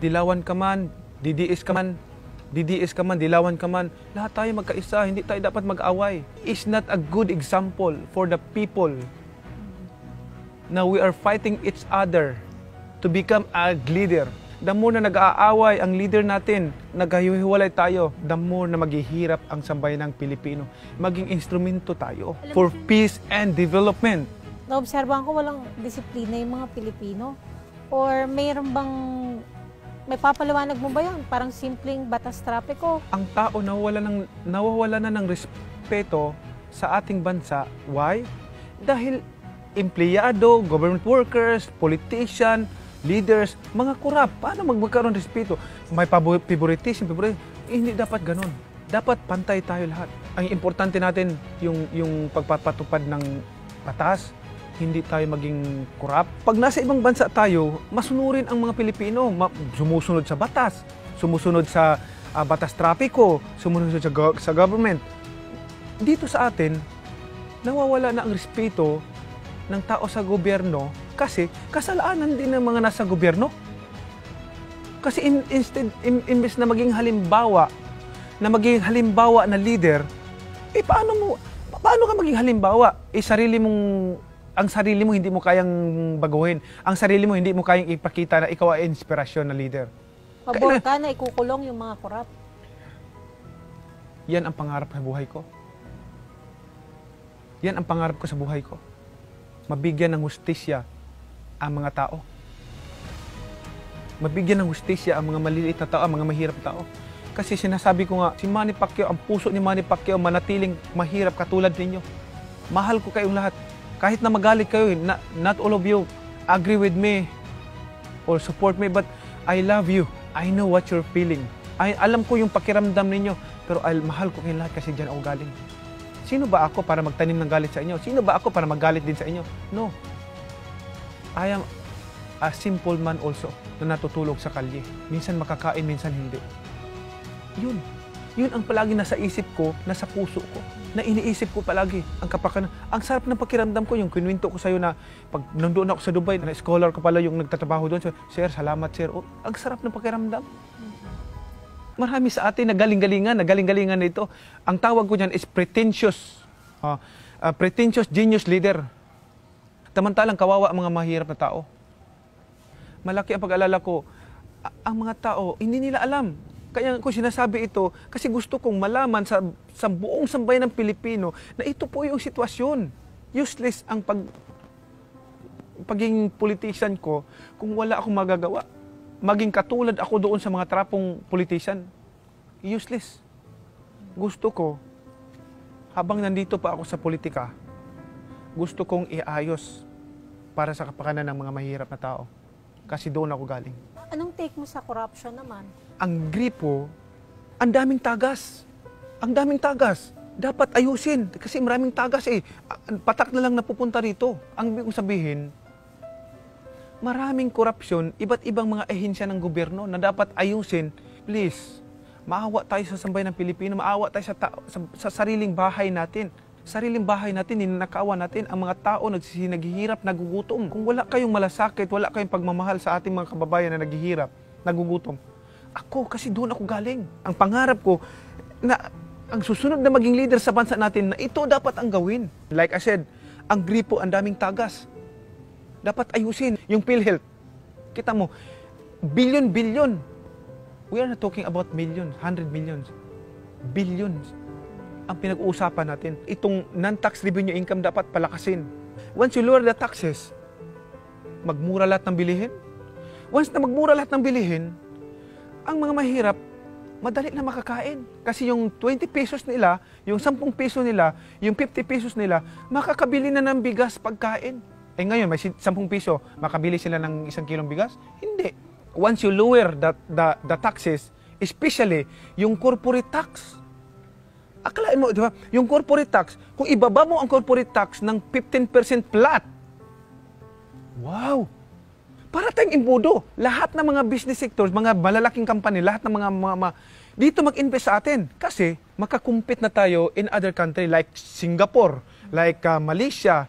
dilawan ka man, DDS ka man, dilawan ka man, lahat tayo magkaisa, hindi tayo dapat mag-away. It's not a good example for the people na we are fighting each other to become a leader. The more na nag-aaway ang leader natin, naghihiwalay tayo, the more na maghihirap ang sambayanang Pilipino. Maging instrumento tayo for peace and development. Naobserbahan ko walang disiplina yung mga Pilipino. Or mayroon bang, may papaliwanag mo ba yan? Parang simpleng batas trapiko. Ang tao nawawala na ng respeto sa ating bansa. Why? Dahil empleyado, government workers, politician, leaders, mga korap, paano magkaroon ng respeto? May favoritism, hindi dapat ganun. Dapat pantay tayo lahat. Ang importante natin yung pagpapatupad ng batas, hindi tayo maging korap. Pag nasa ibang bansa tayo, masunurin ang mga Pilipino, sumusunod sa batas, sumusunod sa batas trapiko, sumusunod sa government. Dito sa atin, nawawala na ang respeto ng tao sa gobyerno kasi kasalanan din ng mga nasa gobyerno. Kasi imbes na maging halimbawa na leader, paano ka maging halimbawa? Ang sarili mo hindi mo kayang baguhin. Ang sarili mo hindi mo kayang ipakita na ikaw ay inspirasyon na leader. Pabor ka na ikukulong yung mga korap. Yan ang pangarap sa buhay ko. Yan ang pangarap ko sa buhay ko. Mabigyan ng hustisya ang mga tao. Mabigyan ng hustisya ang mga maliliit na tao, ang mga mahirap na tao. Kasi sinasabi ko nga, si Manny Pacquiao, ang puso ni Manny Pacquiao, manatiling mahirap katulad ninyo. Mahal ko kayong lahat. Kahit na magalit kayo, not all of you agree with me or support me, but I love you. I know what you're feeling. Alam ko yung pakiramdam ninyo, pero mahal ko kayong lahat kasi dyan ako galing. Sino ba ako para magtanim ng galit sa inyo? Sino ba ako para magalit din sa inyo? No. I am a simple man also na natutulog sa kalye. Minsan makakain, minsan hindi. Yun ang palagi nasa isip ko, nasa puso ko, na iniisip ko palagi. Ang sarap ng pakiramdam ko, yung kinuwento ko sa'yo na pag nandoon ako sa Dubai, na scholar ko pala yung nagtatrabaho doon. Sir, salamat sir. Ang sarap ng pakiramdam. Marami sa atin na galing-galingan na ito. Ang tawag ko dyan is pretentious. Pretentious genius leader. Tamantalang kawawa ang mga mahirap na tao. Malaki ang pag-alala ko, ang mga tao, hindi nila alam. Kaya ko sinasabi ito, kasi gusto kong malaman sa buong sambayan ng Pilipino na ito po yung sitwasyon. Useless ang pagiging politician ko kung wala akong magagawa. Maging katulad ako doon sa mga trapong politician. Useless. Gusto ko, habang nandito pa ako sa politika, gusto kong iayos para sa kapakanan ng mga mahirap na tao. Kasi doon ako galing. Anong take mo sa corruption naman? Ang gripo, ang daming tagas. Ang daming tagas. Dapat ayusin kasi maraming tagas eh. Patak na lang napupunta rito. Ang ibig kong sabihin, maraming korupsyon, iba't ibang mga ahensya ng gobyerno na dapat ayusin. Please, maawa tayo sa sambayan ng Pilipino, maawa tayo sa sariling bahay natin. Sariling bahay natin, ninanakawan natin ang mga tao naghihirap, nagugutom. Kung wala kayong malasakit, wala kayong pagmamahal sa ating mga kababayan na naghihirap, nagugutom. Ako, kasi doon ako galing. Ang pangarap ko, na ang susunod na maging leader sa bansa natin, na ito dapat ang gawin. Like I said, ang gripo, ang daming tagas. Dapat ayusin yung PhilHealth. Kita mo, billion. We are not talking about millions, 100 millions. Billions ang pinag-uusapan natin. Itong non-tax revenue income dapat palakasin. Once you lower the taxes, magmura lahat ng bilihin. Once na magmura lahat ng bilihin, ang mga mahirap, madali na makakain. Kasi yung 20 pesos nila, yung 10 peso nila, yung 50 pesos nila, makakabili na ng bigas pagkain. Eh ngayon, may 10 piso, makabili sila ng 1 kilong bigas? Hindi. Once you lower the taxes, especially yung corporate tax, akalain mo, di ba? Yung corporate tax, kung ibaba mo ang corporate tax ng 15% flat, wow! Para tayong imbudo. Lahat ng mga business sectors, mga malalaking company, lahat ng mga dito mag-invest sa atin. Kasi makakumpit na tayo in other country like Singapore, like Malaysia,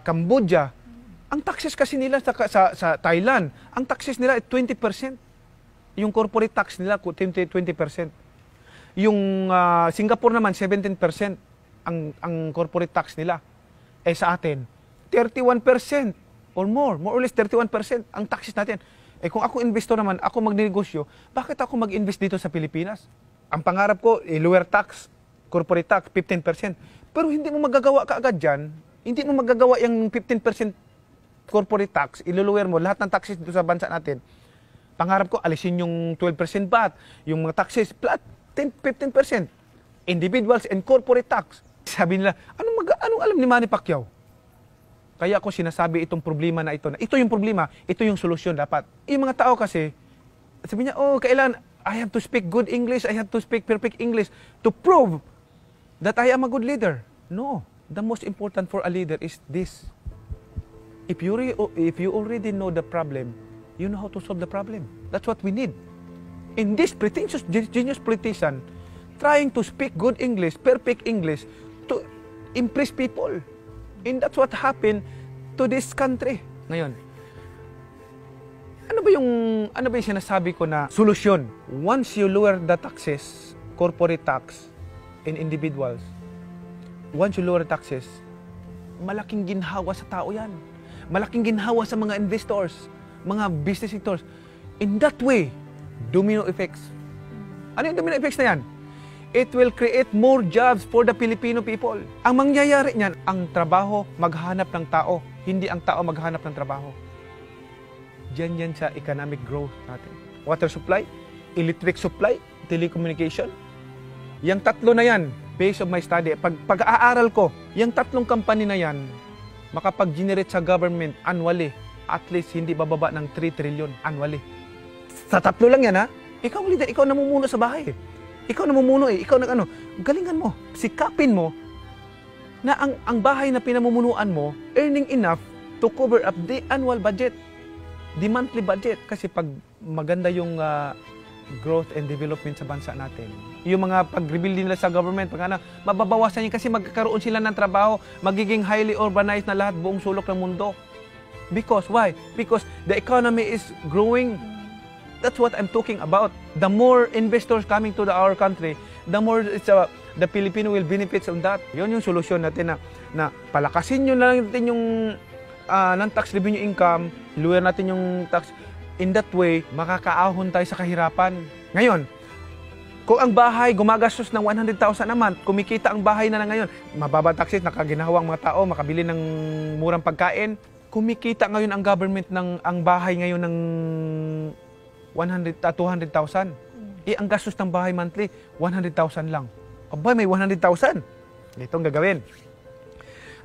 Cambodia. Ang taxes kasi nila sa Thailand, ang taxes nila ay 20%. Yung corporate tax nila, 20%. Yung Singapore naman, 17% ang corporate tax nila. Eh sa atin, 31% or more or less 31% ang taxes natin. Eh kung ako investor naman, ako magnegosyo, bakit ako mag-invest dito sa Pilipinas? Ang pangarap ko, lower tax, corporate tax, 15%. Pero hindi mo magagawa kaagad dyan, hindi mo magagawa yung 15% corporate tax, iluluwer mo lahat ng taxes dito sa bansa natin. Pangarap ko, alisin yung 12% VAT, yung mga taxes, 15%. Individuals and corporate tax. Sabi nila, anong alam ni Manny Pacquiao? Kaya ako sinasabi itong problema na ito yung problema, ito yung solusyon dapat. Yung mga tao kasi, sabi niya, kailangan, I have to speak good English, I have to speak perfect English to prove that I am a good leader. No. The most important for a leader is this. If you already know the problem, you know how to solve the problem. That's what we need. In this pretentious, genius politician, trying to speak good English, perfect English, to impress people. And that's what happened to this country. Ngayon, ano ba yung sinasabi ko na solusyon? Once you lower the taxes, corporate tax, in individuals, once you lower taxes, malaking ginhawa sa tao yan. Malaking ginhawa sa mga investors, mga business sectors. In that way, domino effects. Ano yung domino effects na yan? It will create more jobs for the Filipino people. Ang mangyayari niyan, ang trabaho maghanap ng tao, hindi ang tao maghanap ng trabaho. Diyan yan sa economic growth natin. Water supply, electric supply, telecommunication. Yang tatlo na yan, based on my study, pag-aaral ko, yung tatlong company na yan, makapag-generate sa government annually, at least hindi bababa ng 3 trillion annually. Sa tatlo lang yan ha, ikaw leader, ikaw namumuno sa bahay. Ikaw namumuno ikaw galingan mo, sikapin mo na ang bahay na pinamumunuan mo, earning enough to cover up the annual budget, the monthly budget. Kasi pag maganda yung growth and development sa bansa natin, yung mga pag-rebuild nila sa government, mababawasan yun kasi magkakaroon sila ng trabaho, magiging highly urbanized na lahat buong sulok ng mundo. Because, why? Because the economy is growing. That's what I'm talking about. The more investors coming to our country, the more the Filipino will benefit on that. Yun yung solusyon natin na palakasin nyo na lang natin yung non-tax revenue income, lower natin yung tax. In that way, makakaahon tayo sa kahirapan. Ngayon, kung ang bahay gumagastos ng 100,000 a month, kumikita ang bahay na ngayon, mababa taxes, nakaginahawang mga tao, makabili ng murang pagkain, kumikita ngayon ang government ang bahay ngayon ng 200,000. Ang gastos ng bahay monthly, 100,000 lang. Aba, may 100,000. Itong gagawin.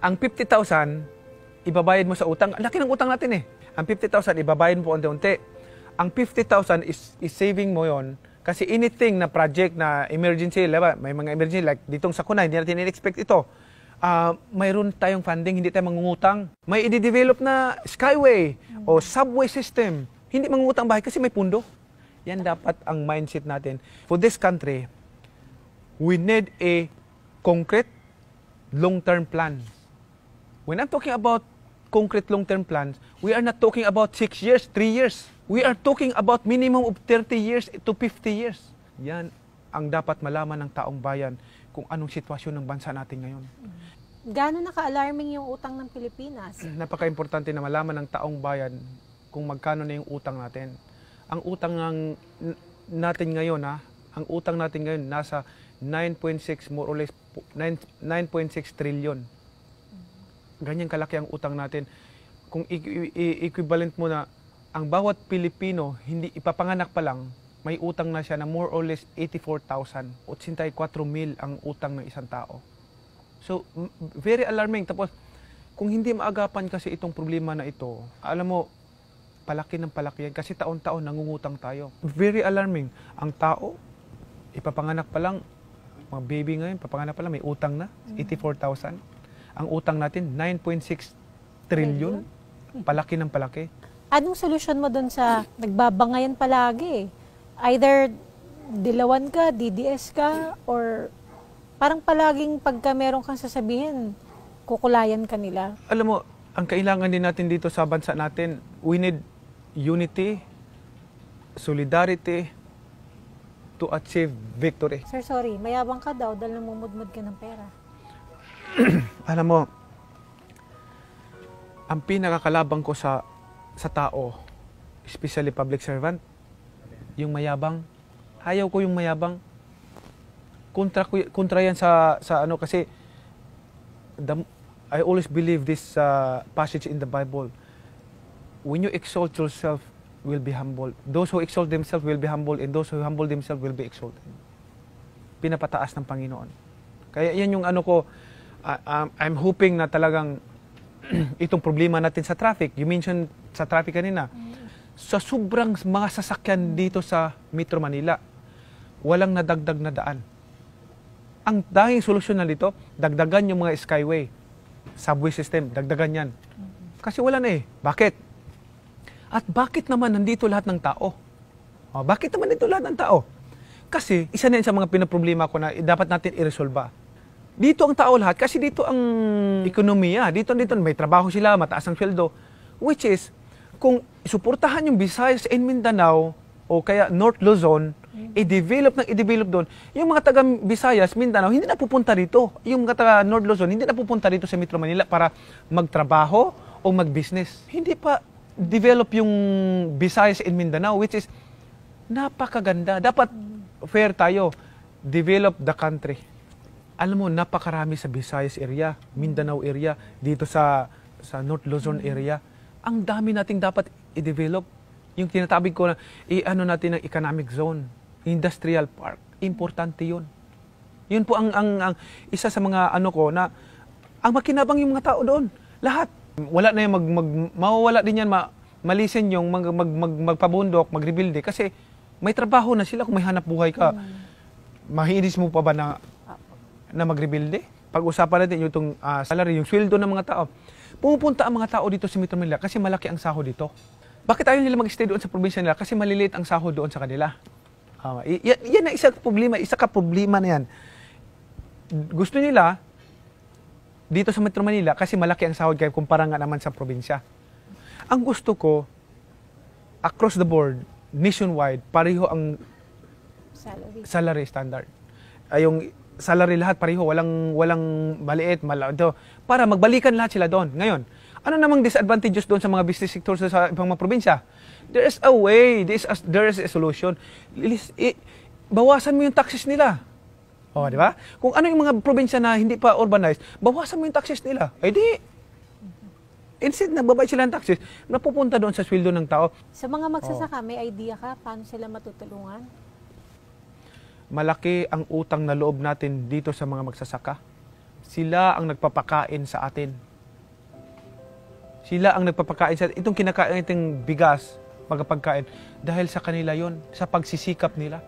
Ang 50,000, ibabayad mo sa utang. Laki ng utang natin eh. Ang 50,000, ibabayad mo po unti-unti. Ang 50,000 is saving mo yon kasi anything na project na emergency, may mga emergency like ditong sakuna, hindi natin in-expect ito. Mayroon tayong funding, hindi tayo mangungutang. May i-develop na skyway o subway system. Hindi mangungutang bahay kasi may pundo. Yan dapat ang mindset natin. For this country, we need a concrete long-term plan. When I'm talking about concrete long-term plans, we are not talking about 6 years, 3 years. We are talking about minimum of 30 years to 50 years. Yan ang dapat malaman ng taong bayan kung anong sitwasyon ng bansa natin ngayon. Gaano naka-alarming yung utang ng Pilipinas? Napaka-importante na malaman ng taong bayan kung magkano na yung utang natin. Ang utang natin ngayon, ang utang natin ngayon nasa 9.6 more or less 9.6 trillion. Ganyan kalaki ang utang natin. Kung equivalent mo na ang bawat Pilipino, hindi ipapanganak pa lang, may utang na siya na more or less 84,000. 84,000 ang utang ng isang tao. So, very alarming. Tapos, kung hindi maagapan kasi itong problema na ito, alam mo, palaki ng palaki yan. Kasi taon-taon nangungutang tayo. Very alarming. Ang tao, ipapanganak pa lang, mga baby ngayon, papanganak pa lang, may utang na, 84,000. Ang utang natin, 9.6 trillion. Palaki ng palaki. Anong solusyon mo dun sa nagbabangayan palagi? Either dilawan ka, DDS ka, or parang palaging pagka meron kang sasabihin, kukulayan ka nila? Alam mo, ang kailangan din natin dito sa bansa natin, we need unity, solidarity to achieve victory. Sir, sorry, mayabang ka daw dahil namumudmud ka ng pera. Alam mo, ang pinakakalabang ko sa tao, especially public servant, yung mayabang. Ayaw ko yung mayabang. Kontra yan sa ano kasi I always believe this passage in the Bible. When you exalt yourself, will be humble. Those who exalt themselves will be humble, and those who humble themselves will be exalted. Pinapataas ng Panginoon. Kaya yan yung ano ko, I'm hoping na talagang itong problema natin sa traffic. You mentioned sa traffic kanina. Sa sobrang mga sasakyan dito sa Metro Manila, walang nadagdag na daan. Ang dahing solusyon na dito, dagdagan yung mga skyway, subway system, dagdagan yan. Kasi wala na eh. Bakit? At bakit naman nandito lahat ng tao? Bakit naman nandito lahat ng tao? Kasi isa na yun sa mga pinaproblema ko na dapat natin i-resolve. Dito ang tao lahat kasi dito ang ekonomiya. Dito may trabaho sila, mataas ang sweldo. Which is, kung suportahan yung Visayas and Mindanao o kaya North Luzon, i-develop doon, yung mga taga Visayas, Mindanao, hindi na pupunta dito. Yung mga taga North Luzon, hindi na pupunta dito sa Metro Manila para magtrabaho o mag-business. Hindi pa develop yung Visayas and Mindanao, which is napakaganda. Dapat fair tayo. Develop the country. Alam mo, napakarami sa Visayas area, Mindanao area, dito sa North Luzon area. Ang dami nating dapat i-develop. Yung tinatawag ko na, i-ano natin ng economic zone, industrial park. Importante yun. Yun po ang isa sa mga ano ko na, ang makinabang yung mga tao doon. Lahat. Wala na yung mawawala din yan, malisin yung magpabundok, magrebuild kasi may trabaho na sila kung may hanap buhay ka. Mahinis mo pa ba na magrebuild? Pag-usapan natin yung itong salary, yung sweldo ng mga tao. Pumupunta ang mga tao dito sa Metro Manila kasi malaki ang sahod dito. Bakit ayaw nila mag-stay doon sa probinsya nila? Kasi maliliit ang sahod doon sa kanila. Yan ang isa ka problema na yan. Gusto nila dito sa Metro Manila kasi malaki ang sahod kaya kumpara nga naman sa probinsya. Ang gusto ko, across the board, nationwide, pareho ang salary standard. Yung salary lahat pareho, walang maliit, malado, para magbalikan lahat sila doon. Ngayon, ano namang disadvantages doon sa mga business sectors sa ibang mga probinsya? There is a way, there is a solution. Bawasan mo yung taxes nila. Di ba? Kung ano yung mga probinsya na hindi pa urbanized, bawasan mo yung taxes nila. Instead na babayad sila ng taxes, napupunta doon sa sweldo ng tao. Sa mga magsasaka, may idea ka paano sila matutulungan? Malaki ang utang na loob natin dito sa mga magsasaka. Sila ang nagpapakain sa atin. Sila ang nagpapakain sa atin. Itong kinakain nating bigas, pagkapagkain, dahil sa kanila yon, sa pagsisikap nila.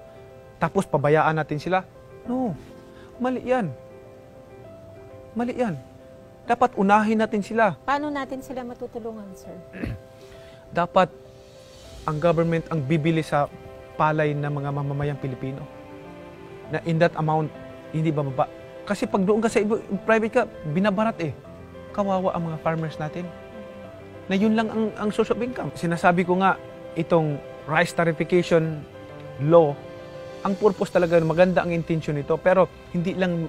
Tapos pabayaan natin sila. No, mali yan. Mali yan. Dapat unahin natin sila. Paano natin sila matutulungan, sir? Dapat ang government ang bibili sa palay ng mga mamamayang Pilipino. Na in that amount, hindi bababa. Kasi pag doon ka sa private ka, binabarat Kawawa ang mga farmers natin. Na yun lang ang source of income. Sinasabi ko nga, itong rice tarification law, ang purpose talaga, maganda ang intention nito, pero hindi lang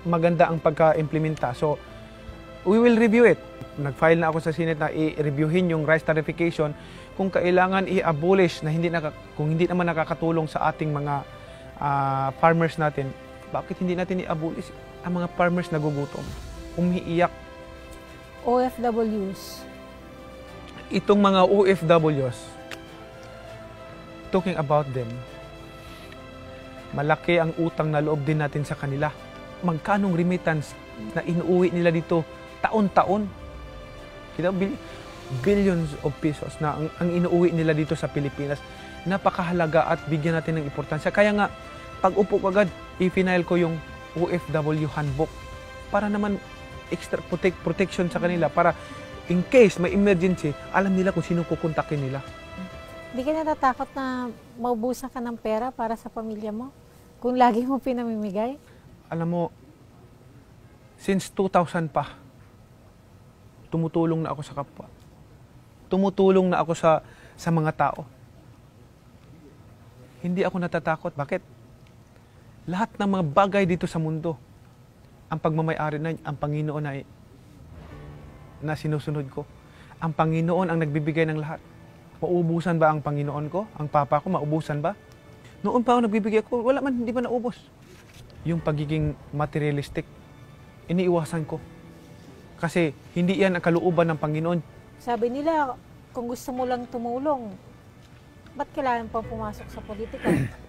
maganda ang pagka-implementa. So, we will review it. Nag-file na ako sa Senate na i-reviewin yung rice tarification kung kailangan i-abolish na kung hindi naman nakakatulong sa ating mga farmers natin. Bakit hindi natin i-abolish ang mga farmers nagugutom, umiiyak? OFWs. Itong mga OFWs, talking about them, malaki ang utang na loob din natin sa kanila. Magkanong remittance na inuuwi nila dito taon-taon? Billions of pesos na ang inuuwi nila dito sa Pilipinas. Napakahalaga at bigyan natin ng importansya. Kaya nga, pag upo ko agad, i-final ko yung OFW handbook para naman extra protection sa kanila, para in case may emergency, alam nila kung sino kukontakin nila. Hindi ka natatakot na maubusan ka ng pera para sa pamilya mo? Kung lagi mo pinamimigay? Alam mo, since 2000 pa, tumutulong na ako sa kapwa. Tumutulong na ako sa mga tao. Hindi ako natatakot. Bakit? Lahat ng mga bagay dito sa mundo, ang pagmamay-ari na ang Panginoon na sinusunod ko. Ang Panginoon ang nagbibigay ng lahat. Mauubusan ba ang Panginoon ko? Ang Papa ko, maubusan ba? Noon pa ako nagbibigay ko, wala man, hindi ba naubos? Yung pagiging materialistic, iniiwasan ko. Kasi hindi yan ang kalooban ng Panginoon. Sabi nila, kung gusto mo lang tumulong, ba't kailangan pa pumasok sa politika?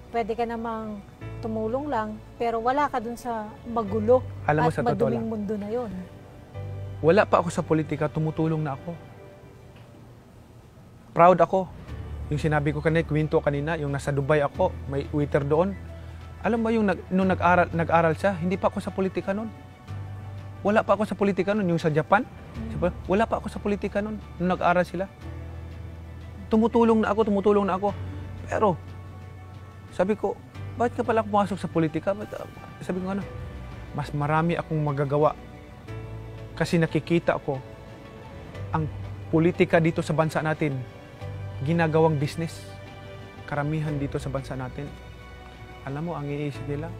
Pwede ka namang tumulong lang, pero wala ka dun sa magulo Alam mo, at sa totoo maduming lang, mundo na yon. wala pa ako sa politika, tumutulong na ako. Proud ako. Yung sinabi ko kanina, kwento kanina, yung nasa Dubai ako, may waiter doon. Alam mo yung nung nag-aral siya, hindi pa ako sa politika noon. Wala pa ako sa politika noon, yung sa Japan. Wala pa ako sa politika noon, nung nag-aral sila. Tumutulong na ako. Pero, sabi ko, bakit ka pala pumasok sa politika? Sabi ko mas marami akong magagawa. Kasi nakikita ko, ang politika dito sa bansa natin, ginagawang business. Karamihan dito sa bansa natin. Alam mo, ang iisip nila,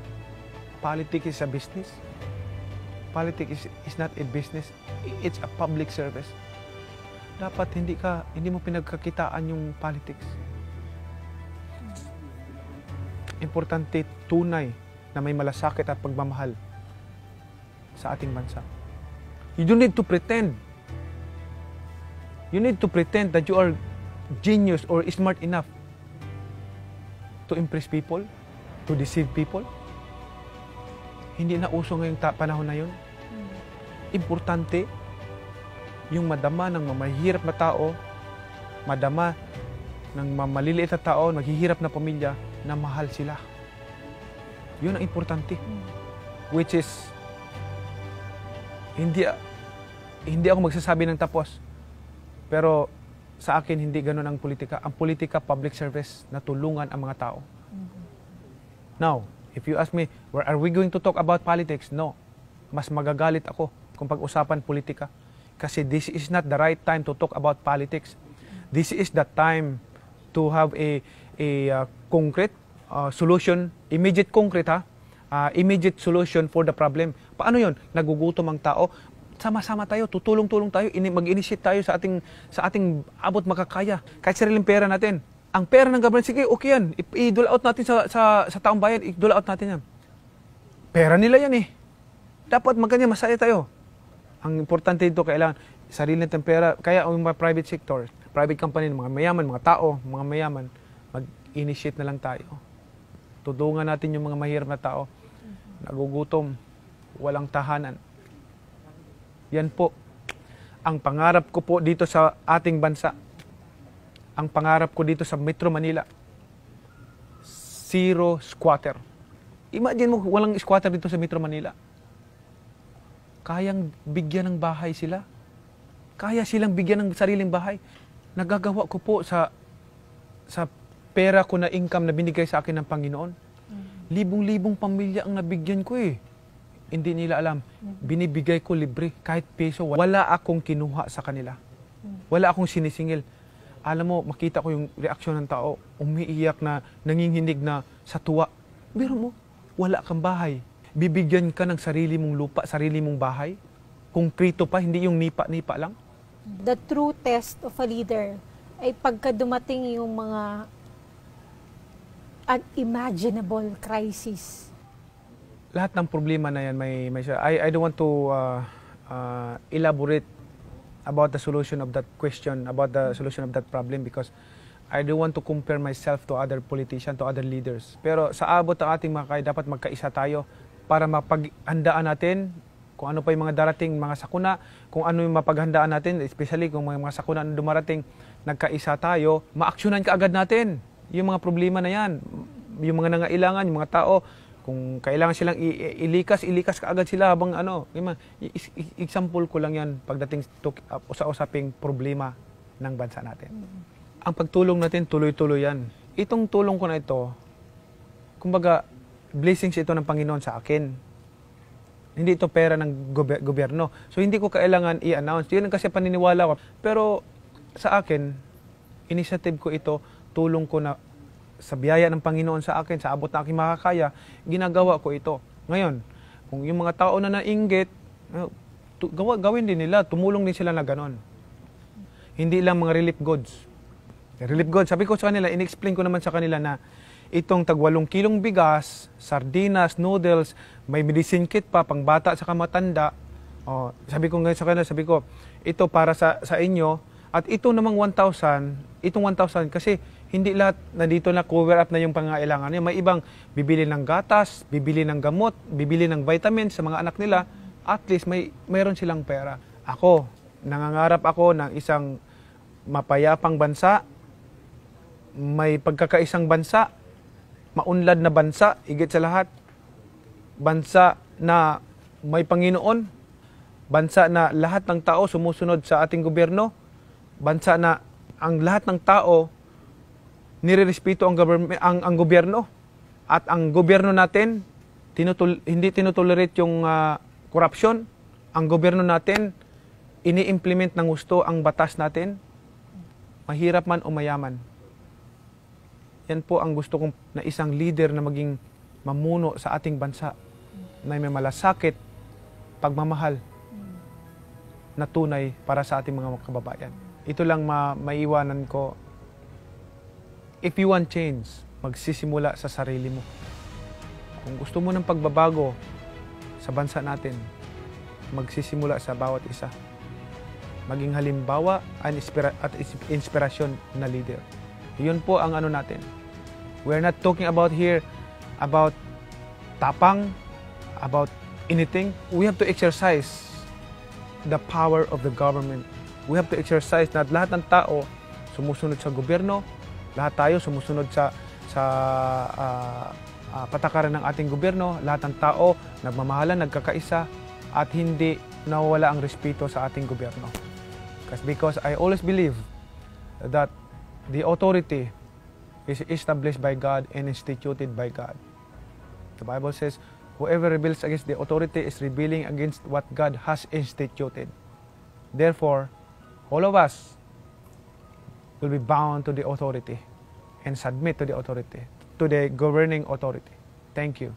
politics is a business. Politics is not a business. It's a public service. Dapat hindi mo pinagkakitaan yung politics. Importante, tunay na may malasakit at pagmamahal sa ating bansa. You don't need to pretend. You need to pretend that you are genius or smart enough to impress people, to deceive people. Hindi na uso ngayong panahon na yun. Importante yung madama ng mahihirap na tao, madama ng maliliit na tao, maghihirap na pamilya, na mahal sila. Yun ang importante. Which is, hindi ako magsasabi ng tapos. Pero sa akin, hindi ganun ang politika. Ang politika, public service, na tulungan ang mga tao. Now, if you ask me, are we going to talk about politics? No. Mas magagalit ako kung pag-usapan politika. Kasi this is not the right time to talk about politics. This is the time to have a concrete solution, immediate immediate solution for the problem. Paano yon? Nagugutom ang tao. Sama-sama tayo, tutulong-tulong tayo, mag-initiate tayo sa ating abot makakaya. Kahit sariling pera natin. Ang pera ng government, sige, okay yan. I-dole out natin sa taong bayan, i-dole out natin yan. Pera nila yan eh. Dapat magkanya, masaya tayo. Ang importante dito, kailangan sarili natin pera. Kaya ang mga private sector, private company, mga mayaman, mga tao, mga mayaman, mag-initiate na lang tayo. Tudungan natin yung mga mahirap na tao. Nagugutom, walang tahanan. Yan po, ang pangarap ko po dito sa ating bansa. Ang pangarap ko dito sa Metro Manila. Zero squatter. Imagine mo, walang squatter dito sa Metro Manila. Kayang bigyan ng bahay sila. Kaya silang bigyan ng sariling bahay. Nagagawa ko po sa pera ko na income na binigay sa akin ng Panginoon. Libong-libong pamilya ang nabigyan ko eh. Hindi nila alam. Binibigay ko libre, kahit peso. Wala akong kinuha sa kanila. Wala akong sinisingil. Alam mo, makita ko yung reaksyon ng tao. Umiiyak na, nanginginig na sa tuwa. Biro mo, wala kang bahay. Bibigyan ka ng sarili mong lupa, sarili mong bahay. Konkrito pa, hindi yung nipa-nipa lang. The true test of a leader ay pagka dumating yung mga unimaginable crisis. Lahat ng problema na yan may I don't want to elaborate about the solution of that question, about the solution of that problem, because I don't want to compare myself to other politicians, to other leaders. Pero sa abot ng ating mga kaya, dapat magkaisa tayo para mapaghandaan natin kung ano pa yung mga darating mga sakuna, kung ano yung mapaghandaan natin, especially kung mga sakuna na dumarating, nagkaisa tayo, maaksyonan ka agad natin yung mga problema na yan. Yung mga nangailangan, yung mga tao, kung kailangan silang ilikas ka agad sila habang example ko lang yan pagdating sa usaping problema ng bansa natin. Ang pagtulong natin, tuloy-tuloy yan. Itong tulong ko na ito, kumbaga, blessings ito ng Panginoon sa akin. Hindi ito pera ng gobyerno. So, hindi ko kailangan i-announce. Yun kasi paniniwala ko. Pero, sa akin, initiative ko ito, tulong ko na sa biyaya ng Panginoon sa akin, sa abot na aking makakaya, ginagawa ko ito. Ngayon, kung yung mga tao na nainggit, gawin din nila, tumulong din sila na ganon. Hindi lang mga relief goods. Relief goods, sabi ko sa kanila, in-explain ko naman sa kanila na itong tag 8 kilong bigas, sardinas, noodles, may medicine kit pa, pang bata sa kamatanda. Oh, sabi ko ngayon sa kanila, sabi ko, ito para sa inyo, at ito namang 1,000, itong 1,000 kasi hindi lahat na dito na cover up na yung pangailangan niya. May ibang bibili ng gatas, bibili ng gamot, bibili ng vitamins sa mga anak nila. At least mayroon silang pera. Ako, nangangarap ako ng isang mapayapang bansa, may pagkakaisang bansa, maunlad na bansa, higit sa lahat. Bansa na may Panginoon, bansa na lahat ng tao sumusunod sa ating gobyerno, bansa na ang lahat ng tao nirerespeto ang gobyerno, at ang gobyerno natin hindi tinutolerate yung corruption. Ang gobyerno natin ini-implement ng gusto ang batas natin, mahirap man o mayaman. Yan po ang gusto kong na isang leader na maging mamuno sa ating bansa, na may malasakit, pagmamahal na tunay para sa ating mga kababayan. Ito lang maiwanan ko. If you want change, magsisimula sa sarili mo. Kung gusto mo ng pagbabago sa bansa natin, magsisimula sa bawat isa. Maging halimbawa at inspirasyon na leader. Yun po ang ano natin. We're not talking about here about tapang, about anything. We have to exercise the power of the government. We have to exercise na lahat ng tao sumusunod sa gobyerno, lahat tayo sumusunod sa patakaran ng ating gobyerno, lahat ng tao nagmamahalan, nagkakaisa, at hindi nawawala ang respeto sa ating gobyerno. Because I always believe that the authority is established by God and instituted by God. The Bible says, whoever rebels against the authority is rebelling against what God has instituted. Therefore, all of us will be bound to the authority and submit to the authority, to the governing authority. Thank you.